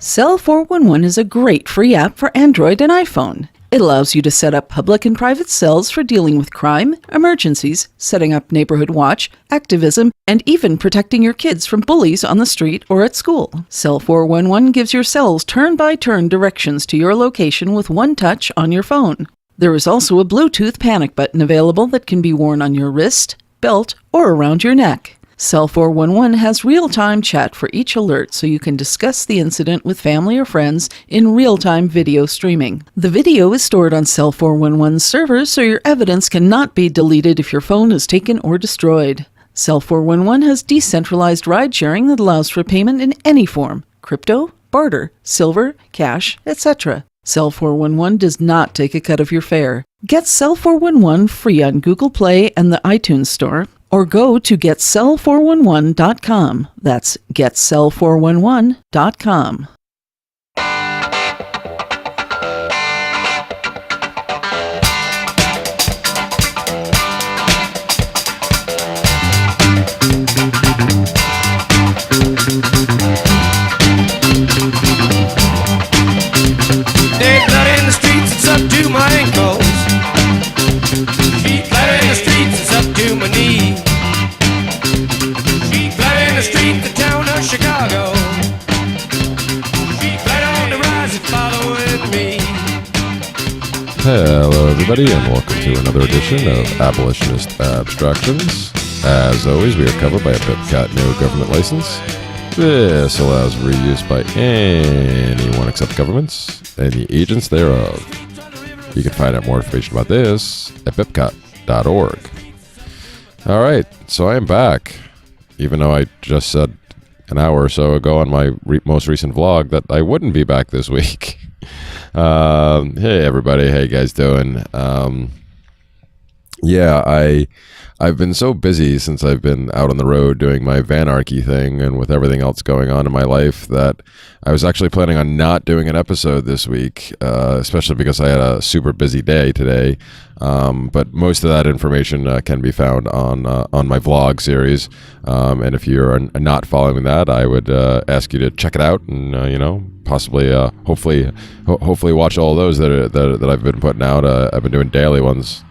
Cell 411 is a great free app for Android and iPhone. It allows you to set up public and private cells for dealing with crime, emergencies, setting up neighborhood watch, activism, and even protecting your kids from bullies on the street or at school. Cell 411 gives your cells turn-by-turn directions to your location with one touch on your phone. There is also a Bluetooth panic button available that can be worn on your wrist, belt, or around your neck. Cell 411 has real-time chat for each alert so you can discuss the incident with family or friends in real-time video streaming. The video is stored on Cell 411's servers so your evidence cannot be deleted if your phone is taken or destroyed. Cell 411 has decentralized ride-sharing that allows for payment in any form: crypto, barter, silver, cash, etc. Cell 411 does not take a cut of your fare. Get Cell 411 free on Google Play and the iTunes Store, or go to getcell411.com. That's getcell411.com. Dead blood in the streets, it's up to my ankles. Feet flat in the streets, it's up to my knees. Feet flat in the street, the town of Chicago. Feet flat on the rise, it's following me. Hello, everybody, and welcome to another edition of Abolitionist Abstractions. As always, we are covered by a BitCat no government license. This allows reuse by anyone except governments and the agents thereof. You can find out more information about this at bipcat.org. All right, so I am back, even though I just said an hour or so ago on my most recent vlog that I wouldn't be back this week. Hey, everybody. How you guys doing? I've been so busy since I've been out on the road doing my Vanarchy thing and with everything else going on in my life that I was actually planning on not doing an episode this week, especially because I had a super busy day today. But most of that information can be found on my vlog series. And if you're not following that, I would ask you to check it out and, possibly, hopefully watch all those that I've been putting out. I've been doing daily ones.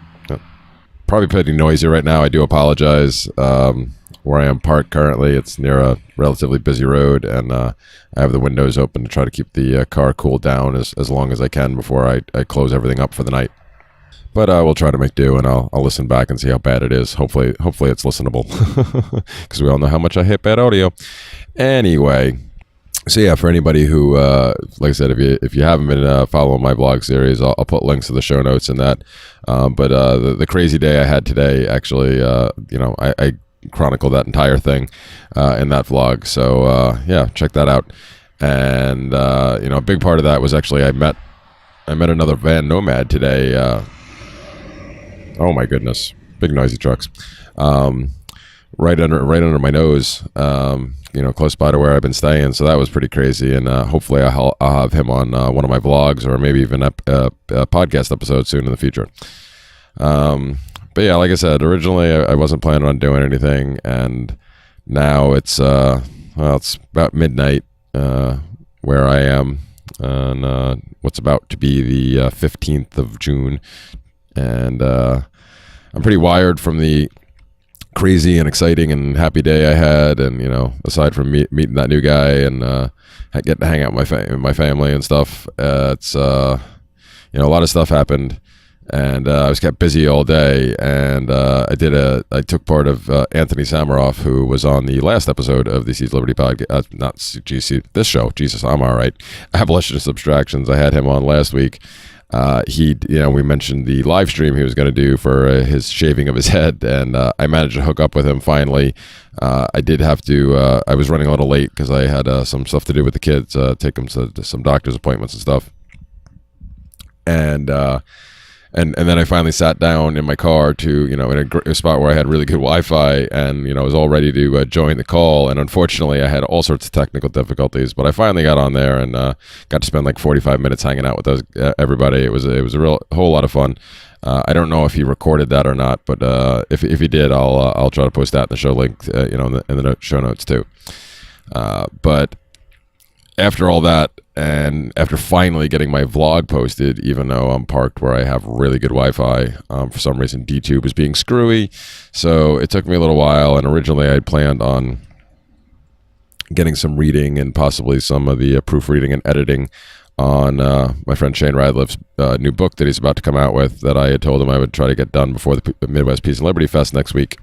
Probably pretty noisy right now. I do apologize. Where I am parked currently, it's near a relatively busy road, and I have the windows open to try to keep the car cooled down as long as I can before I close everything up for the night. But we'll try to make do, and I'll listen back and see how bad it is. Hopefully it's listenable, because we all know how much I hate bad audio. Anyway. So yeah, for anybody who, like I said, if you haven't been following my blog series, I'll put links to the show notes in that. But the crazy day I had today, actually, I chronicled that entire thing in that vlog. So yeah, check that out. And a big part of that was actually I met another van nomad today. Oh my goodness, big noisy trucks. Right under my nose. Close by to where I've been staying. So that was pretty crazy. And hopefully I'll have him on one of my vlogs or maybe even a podcast episode soon in the future. But yeah, like I said, originally I wasn't planning on doing anything. And now it's about midnight where I am on what's about to be the 15th of June. And I'm pretty wired from the crazy and exciting and happy day I had, and aside from meeting that new guy and getting to hang out with my family and stuff, it's a lot of stuff happened, and I was kept busy all day. And I took part of Anthony Samaroff, who was on the last episode of the Seize Liberty podcast, this show. Jesus, I'm all right. Abolitionist Abstractions. I had him on last week. We mentioned the live stream he was going to do for his shaving of his head, and I managed to hook up with him finally. I did have to, I was running a little late because I had some stuff to do with the kids, take them to some doctor's appointments and stuff. And then I finally sat down in my car to, in a spot where I had really good Wi-Fi, and, was all ready to join the call. And unfortunately, I had all sorts of technical difficulties, but I finally got on there and got to spend like 45 minutes hanging out with everybody. It was a whole lot of fun. I don't know if he recorded that or not, but if he did, I'll try to post that in the show link, in the show notes too. But after all that, and after finally getting my vlog posted, even though I'm parked where I have really good Wi-Fi, for some reason DTube was being screwy, so it took me a little while. And originally I had planned on getting some reading and possibly some of the proofreading and editing on my friend Shane Radliff's new book that he's about to come out with, that I had told him I would try to get done before the Midwest Peace and Liberty Fest next week.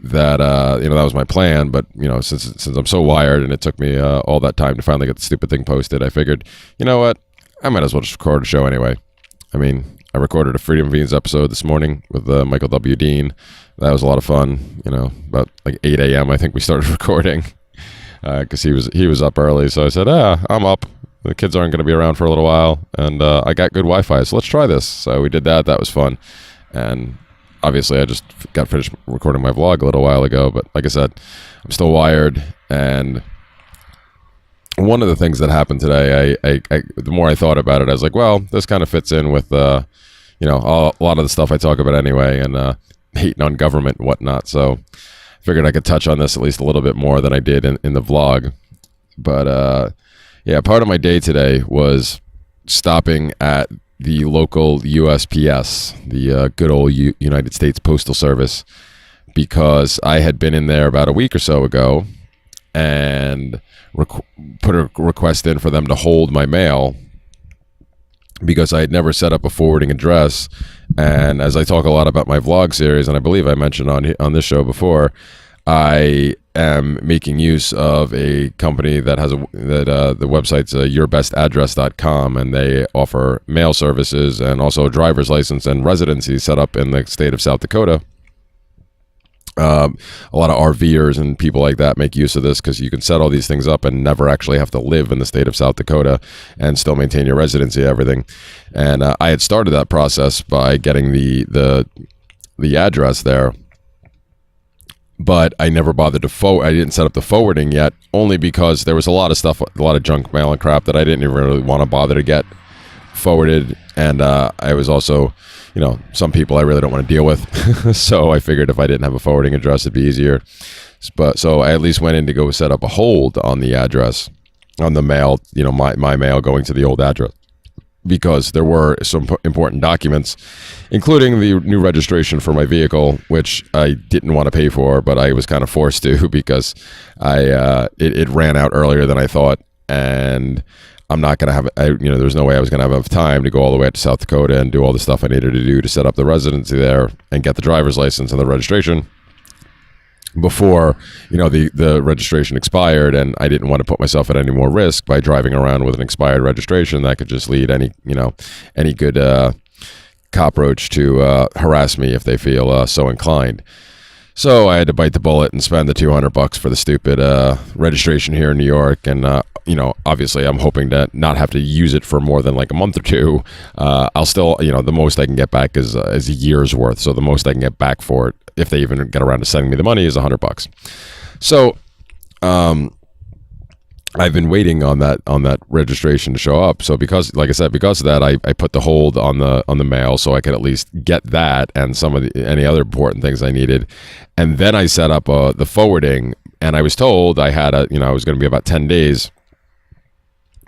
That that was my plan, but since I'm so wired and it took me all that time to finally get the stupid thing posted, I figured, you know what, I might as well just record a show anyway. I mean, I recorded a Freedom Fiends episode this morning with Michael W. Dean. That was a lot of fun. About like 8 a.m. I think we started recording because he was up early. So I said, I'm up. The kids aren't going to be around for a little while, and I got good Wi-Fi, so let's try this. So we did that. That was fun, and obviously, I just got finished recording my vlog a little while ago, but like I said, I'm still wired. And one of the things that happened today, the more I thought about it, I was like, well, this kind of fits in with, a lot of the stuff I talk about anyway, and hating on government and whatnot. So I figured I could touch on this at least a little bit more than I did in the vlog. But part of my day today was stopping at the local USPS, the good old United States Postal Service, because I had been in there about a week or so ago and put a request in for them to hold my mail because I had never set up a forwarding address. And as I talk a lot about my vlog series, and I believe I mentioned on this show before, I am making use of a company that has the website's yourbestaddress.com, and they offer mail services and also a driver's license and residency set up in the state of South Dakota. A lot of RVers and people like that make use of this because you can set all these things up and never actually have to live in the state of South Dakota and still maintain your residency, everything. And I had started that process by getting the address there, but I never bothered to I didn't set up the forwarding yet, only because there was a lot of stuff, a lot of junk mail and crap that I didn't even really want to bother to get forwarded. And I was also, some people I really don't want to deal with. So I figured if I didn't have a forwarding address, it'd be easier. But so I at least went in to go set up a hold on the address, on the mail, my mail going to the old address, because there were some important documents, including the new registration for my vehicle, which I didn't want to pay for, but I was kind of forced to because it ran out earlier than I thought, and I'm not going to have, there's no way I was going to have enough time to go all the way up to South Dakota and do all the stuff I needed to do to set up the residency there and get the driver's license and the registration before the registration expired. And I didn't want to put myself at any more risk by driving around with an expired registration that could just lead any good cockroach to harass me if they feel so inclined. So I had to bite the bullet and spend the $200 for the stupid registration here in New York. And obviously I'm hoping to not have to use it for more than like a month or two. I'll still, the most I can get back is a year's worth. So the most I can get back for it, if they even get around to sending me the money, is $100. So I've been waiting on that registration to show up. So because of that, I put the hold on the mail so I could at least get that and some of any other important things I needed. And then I set up the forwarding, and I was told I had I was going to be about 10 days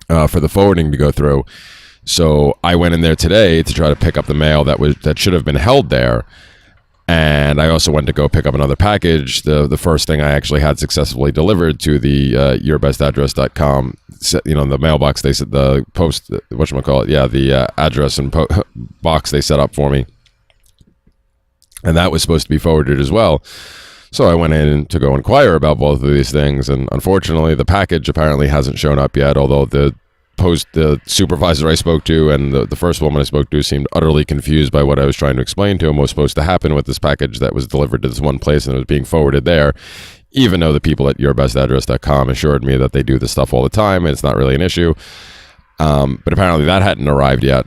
for the forwarding to go through. So I went in there today to try to pick up the mail that should have been held there. And I also went to go pick up another package. The first thing I actually had successfully delivered to the yourbestaddress.com, the mailbox they said, the post, the address and box they set up for me. And that was supposed to be forwarded as well. So I went in to go inquire about both of these things, and unfortunately the package apparently hasn't shown up yet, although the supervisor I spoke to and the first woman I spoke to seemed utterly confused by what I was trying to explain to him was supposed to happen with this package that was delivered to this one place and it was being forwarded there, even though the people at yourbestaddress.com assured me that they do this stuff all the time and it's not really an issue. But apparently that hadn't arrived yet,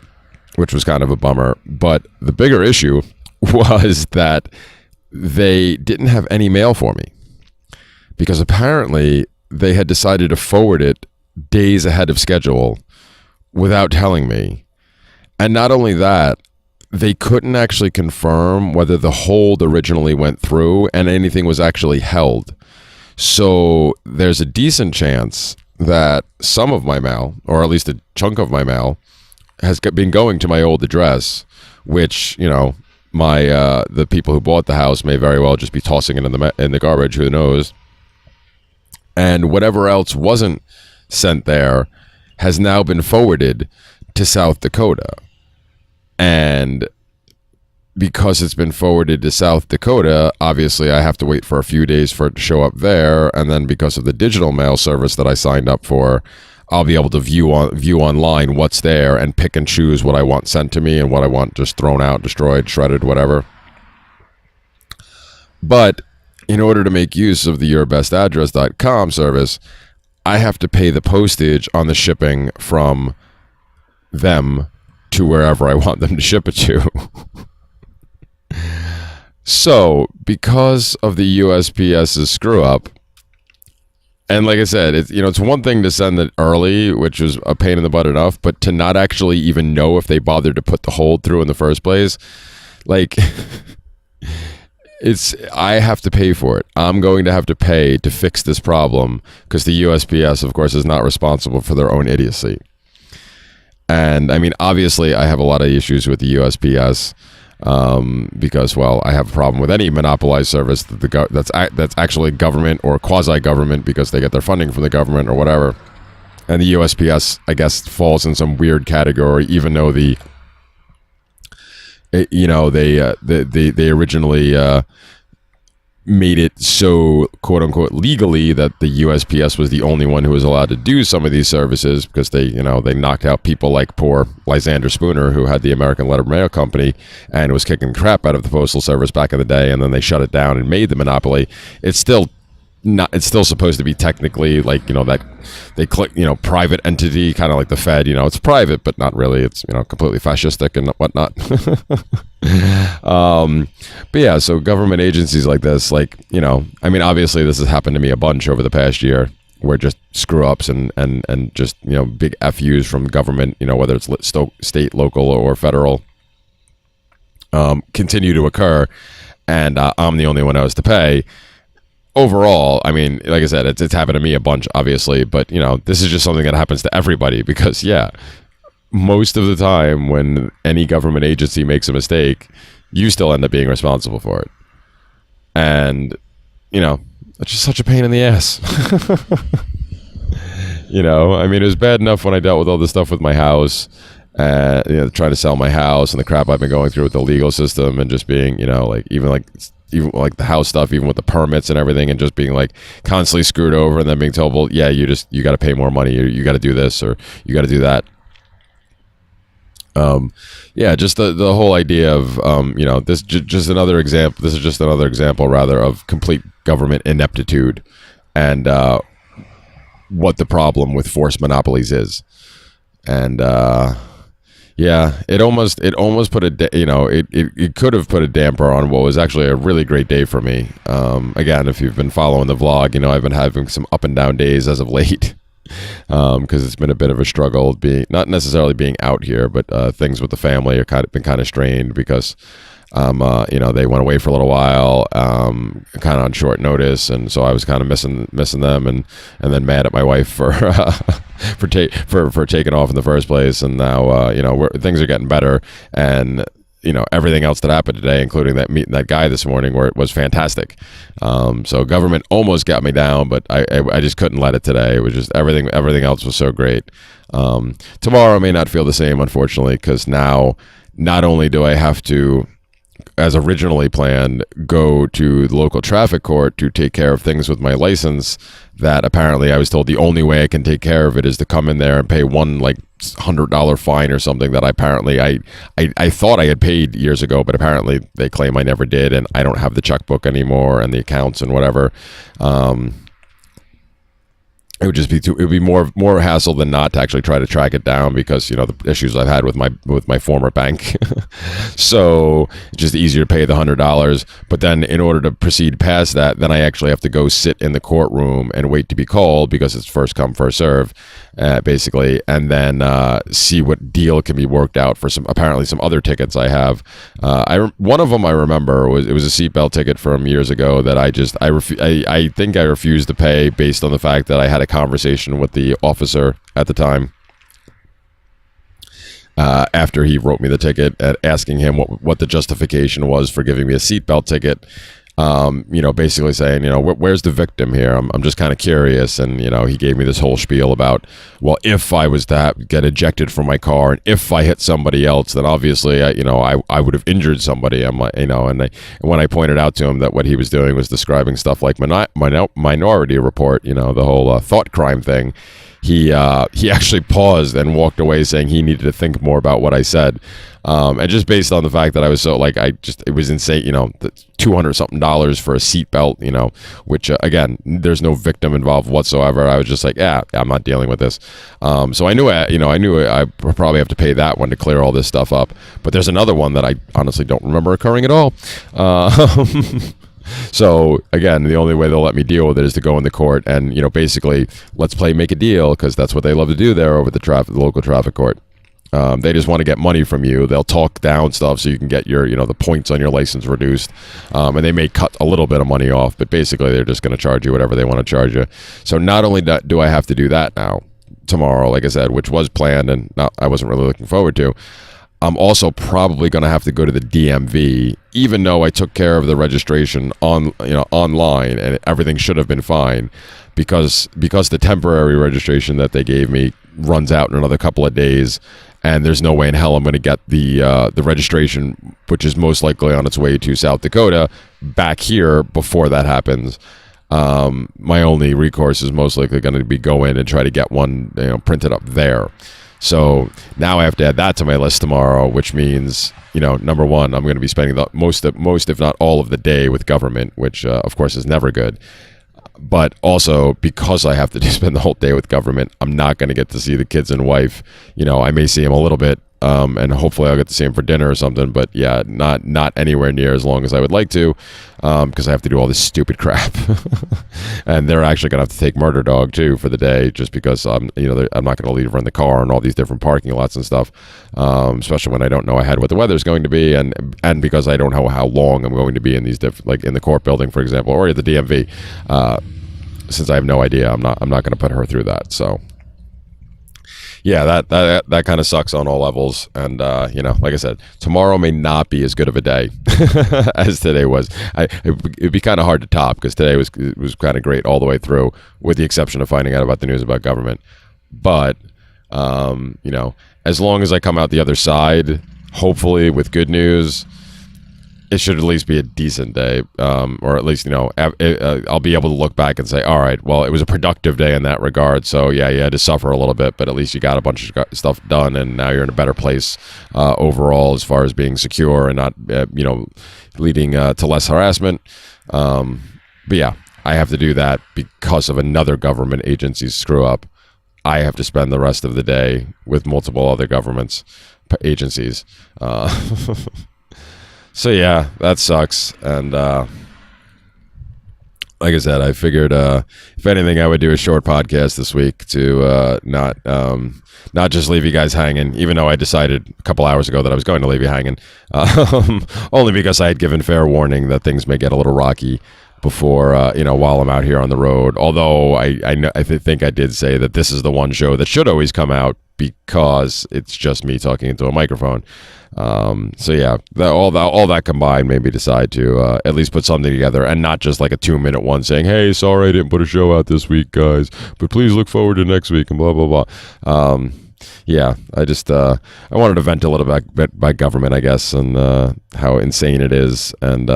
which was kind of a bummer. But the bigger issue was that they didn't have any mail for me, because apparently they had decided to forward it days ahead of schedule without telling me. And not only that, they couldn't actually confirm whether the hold originally went through and anything was actually held. So there's a decent chance that some of my mail, or at least a chunk of my mail, has been going to my old address, which, you know, my the people who bought the house may very well just be tossing it in the garbage. Who knows? And whatever else wasn't sent there has now been forwarded to South Dakota. And because it's been forwarded to South Dakota, obviously I have to wait for a few days for it to show up there. And then because of the digital mail service that I signed up for, I'll be able to view online what's there and pick and choose what I want sent to me and what I want just thrown out, destroyed, shredded, whatever. But in order to make use of the yourbestaddress.com service, I have to pay the postage on the shipping from them to wherever I want them to ship it to. So, because of the USPS's screw up, and like I said, it's one thing to send it early, which was a pain in the butt enough, but to not actually even know if they bothered to put the hold through in the first place, like, I have to pay for it. I'm going to have to pay to fix this problem because the USPS, of course, is not responsible for their own idiocy. And I mean, obviously, I have a lot of issues with the USPS. Because, well, I have a problem with any monopolized service that's actually government or quasi-government because they get their funding from the government or whatever. And the USPS, I guess, falls in some weird category, even though they originally made it so, quote unquote, legally that the USPS was the only one who was allowed to do some of these services because they knocked out people like poor Lysander Spooner, who had the American Letter Mail Company and was kicking crap out of the Postal Service back in the day, and then they shut it down and made the monopoly. It's still supposed to be technically like, that they click, private entity, kind of like the Fed, it's private, but not really. It's, completely fascistic and whatnot. But yeah, so government agencies like this, obviously this has happened to me a bunch over the past year, where just screw ups and just, big FUs from government, whether it's state, local, or federal, continue to occur. And I'm the only one who has to pay. Overall, I mean, like I said, it's happened to me a bunch, obviously, but, this is just something that happens to everybody because, yeah, most of the time when any government agency makes a mistake, you still end up being responsible for it. And, it's just such a pain in the ass. I mean, it was bad enough when I dealt with all this stuff with my house, trying to sell my house and the crap I've been going through with the legal system and just being, even the house stuff, even with the permits and everything, and just being like constantly screwed over and then being told, well, yeah, you got to pay more money, you got to do this or you got to do that. Just the whole idea of, this just another example. This is just another example, rather, of complete government ineptitude and what the problem with forced monopolies is. And it almost put it could have put a damper on what was actually a really great day for me. Again, if you've been following the vlog, I've been having some up and down days as of late. Because it's been a bit of a struggle not necessarily being out here, but things with the family are been kind of strained because they went away for a little while, kind of on short notice, and so I was kind of missing them, and then mad at my wife for for taking off in the first place, and now things are getting better, and everything else that happened today, including meeting that guy this morning, where it was fantastic. So government almost got me down, but I just couldn't let it today. It was just everything else was so great. Tomorrow I may not feel the same, unfortunately, because now not only do I have to, as originally planned, go to the local traffic court to take care of things with my license, that apparently I was told the only way I can take care of it is to come in there and pay one $100 fine or something that apparently I thought I had paid years ago, but apparently they claim I never did, and I don't have the checkbook anymore and the accounts and whatever. It would just be more hassle than not to actually try to track it down because the issues I've had with my former bank. So it's just easier to pay the $100. But then in order to proceed past that, then I actually have to go sit in the courtroom and wait to be called because it's first come first serve, basically, and then see what deal can be worked out for some other tickets I have. One of them I remember was a seatbelt ticket from years ago that I think I refused to pay based on the fact that I had a conversation with the officer at the time. After he wrote me the ticket, asking him what the justification was for giving me a seatbelt ticket, basically saying, where's the victim here? I'm just kind of curious. And, he gave me this whole spiel about, well, if I was to get ejected from my car and if I hit somebody else, then obviously, I would have injured somebody. I'm like, and when I pointed out to him that what he was doing was describing stuff like Minority Report, the whole thought crime thing, he actually paused and walked away saying he needed to think more about what I said. And just based on the fact that I was so it was insane, $200 something for a seatbelt, which again, there's no victim involved whatsoever. I was just like, yeah, I'm not dealing with this. So I knew I probably have to pay that one to clear all this stuff up. But there's another one that I honestly don't remember occurring at all. So again, the only way they'll let me deal with it is to go in the court and, basically let's play make a deal, because that's what they love to do there over the local traffic court. They just want to get money from you. They'll talk down stuff so you can get your, the points on your license reduced. And they may cut a little bit of money off, but basically they're just going to charge you whatever they want to charge you. So not only do I have to do that now, tomorrow, like I said, which was planned and I wasn't really looking forward to, I'm also probably going to have to go to the DMV, even though I took care of the registration online and everything should have been fine, because the temporary registration that they gave me runs out in another couple of days, and there's no way in hell I'm going to get the registration, which is most likely on its way to South Dakota, back here before that happens. My only recourse is most likely going to be go in and try to get one printed up there. So now I have to add that to my list tomorrow, which means, number one, I'm going to be spending the most, if not all of the day with government, which of course is never good. But also, because I have to spend the whole day with government, I'm not going to get to see the kids and wife. I may see them a little bit, and hopefully I'll get to see them for dinner or something. But yeah, not anywhere near as long as I would like to, because I have to do all this stupid crap. And they're actually going to have to take Murder Dog too for the day, just because I'm not going to leave her in the car and all these different parking lots and stuff. Especially when I don't know ahead what the weather's going to be, and because I don't know how long I'm going to be in these different, like in the court building, for example, or at the DMV. Since I have no idea, I'm not going to put her through that. So yeah, that kind of sucks on all levels. And like I said, tomorrow may not be as good of a day as today was. It'd be kind of hard to top, because today was kind of great all the way through, with the exception of finding out about the news about government. But as long as I come out the other side, hopefully with good news, it should at least be a decent day, or at least, I'll be able to look back and say, all right, well, it was a productive day in that regard. So yeah, you had to suffer a little bit, but at least you got a bunch of stuff done, and now you're in a better place overall as far as being secure and not, leading to less harassment. But yeah, I have to do that because of another government agency's screw up. I have to spend the rest of the day with multiple other agencies. So yeah, that sucks. And like I said, I figured if anything, I would do a short podcast this week to not just leave you guys hanging, even though I decided a couple hours ago that I was going to leave you hanging, only because I had given fair warning that things may get a little rocky before, while I'm out here on the road. Although I think I did say that this is the one show that should always come out, because it's just me talking into a microphone. So yeah, all that combined made me decide to at least put something together, and not just like a 2-minute one saying, hey, sorry I didn't put a show out this week, guys, but please look forward to next week and blah blah blah. Yeah, I just I wanted to vent a little bit by government, I guess, and how insane it is. And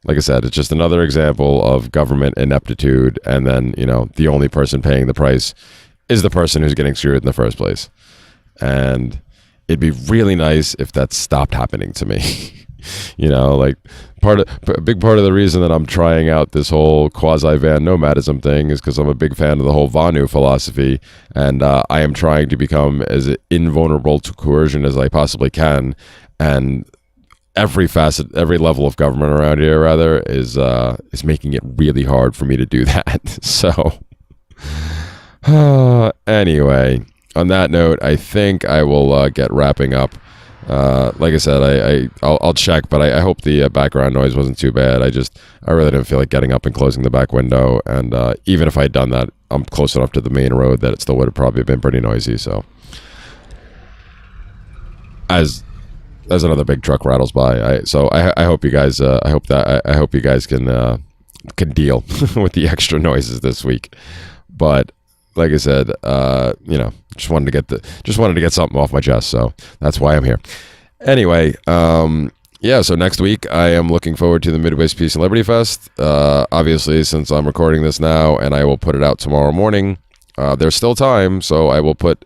like I said, it's just another example of government ineptitude, and then the only person paying the price is the person who's getting screwed in the first place. And it'd be really nice if that stopped happening to me. Like a big part of the reason that I'm trying out this whole quasi-van nomadism thing is because I'm a big fan of the whole Vanu philosophy, and I am trying to become as invulnerable to coercion as I possibly can. And every level of government around here, rather, is making it really hard for me to do that. So anyway, on that note, I think I will get wrapping up. Like I said, I'll check, but I hope the background noise wasn't too bad. I really didn't feel like getting up and closing the back window, and even if I had done that, I'm close enough to the main road that it still would have probably been pretty noisy. So as another big truck rattles by, I hope you guys I hope you guys can deal with the extra noises this week. But like I said, just wanted to get something off my chest, so that's why I'm here. Anyway, so next week I am looking forward to the Midwest Peace and Liberty Fest. Obviously, since I'm recording this now and I will put it out tomorrow morning, there's still time, so I will put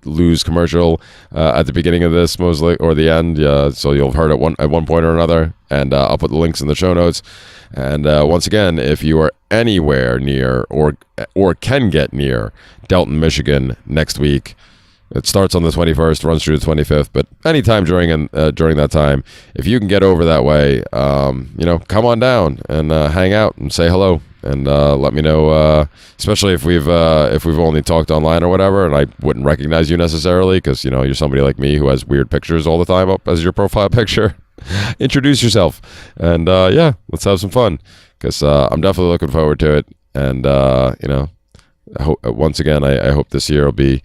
Lou's commercial at the beginning of this, mostly, or the end. So you'll have heard it at one point or another, and I'll put the links in the show notes. And once again, if you are anywhere near or can get near Delton, Michigan next week, it starts on the 21st, runs through the 25th, but anytime during that time, if you can get over that way, come on down and hang out and say hello. And let me know, especially if we've only talked online or whatever, and I wouldn't recognize you necessarily because you're somebody like me who has weird pictures all the time up as your profile picture. Introduce yourself, and let's have some fun because I'm definitely looking forward to it. And once again, I hope this year will be.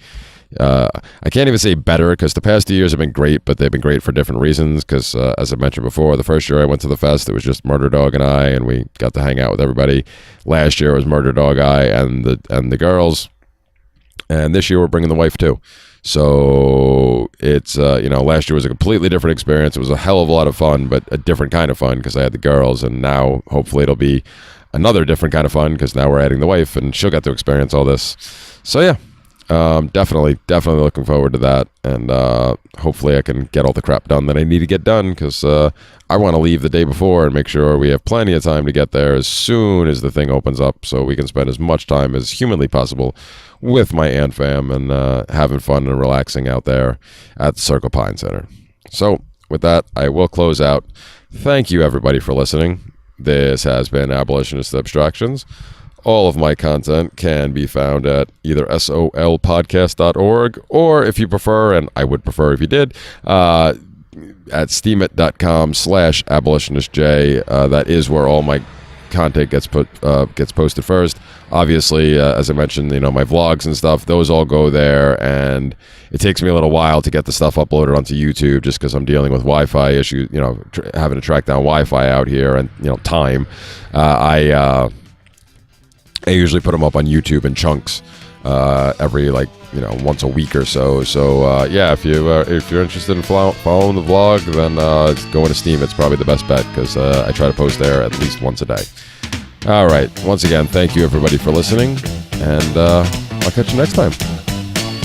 I can't even say better because the past 2 years have been great, but they've been great for different reasons. Because as I mentioned before, the first year I went to the fest, it was just Murder Dog and I, and we got to hang out with everybody. Last year it was Murder Dog, I, and the girls, and this year we're bringing the wife too. So it's last year was a completely different experience. It was a hell of a lot of fun, but a different kind of fun because I had the girls, and now hopefully it'll be another different kind of fun because now we're adding the wife, and she'll get to experience all this. So yeah. Definitely looking forward to that, and hopefully I can get all the crap done that I need to get done because I want to leave the day before and make sure we have plenty of time to get there as soon as the thing opens up so we can spend as much time as humanly possible with my Aunt Fam and having fun and relaxing out there at the Circle Pine Center. So with that, I will close out. Thank you everybody for listening. This has been Abolitionist Abstractions. All of my content can be found at either solpodcast.org or, if you prefer, and I would prefer if you did, at steemit.com/abolitionistj. That is where all my content gets posted first. Obviously, as I mentioned, my vlogs and stuff, those all go there, and it takes me a little while to get the stuff uploaded onto YouTube just because I'm dealing with Wi-Fi issues, having to track down Wi-Fi out here and, time. I usually put them up on YouTube in chunks every once a week or so. So if you're interested in following the vlog, then going to Steam. It's probably the best bet because I try to post there at least once a day. All right. Once again, thank you everybody for listening, and I'll catch you next time.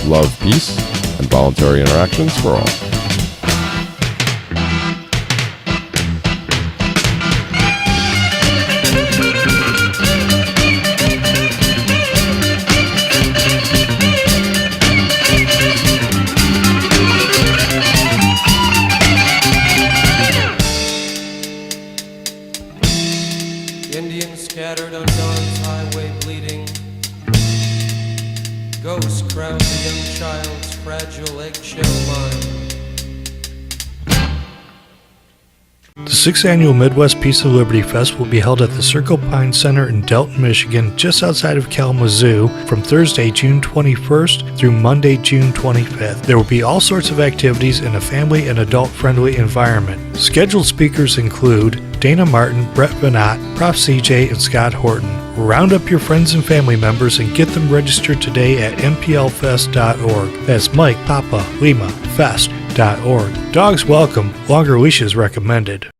Love, peace, and voluntary interactions for all. Indians scattered on dawn's highway bleeding. Ghosts crowd the young child's fragile eggshell mind. The 6th Annual Midwest Peace and Liberty Fest will be held at the Circle Pine Center in Delton, Michigan, just outside of Kalamazoo, from Thursday, June 21st through Monday, June 25th. There will be all sorts of activities in a family and adult-friendly environment. Scheduled speakers include Dana Martin, Brett Venat, Prof. CJ, and Scott Horton. Round up your friends and family members and get them registered today at mplfest.org. That's Mike, Papa, Lima, Fest.org. Dogs welcome, longer leashes recommended.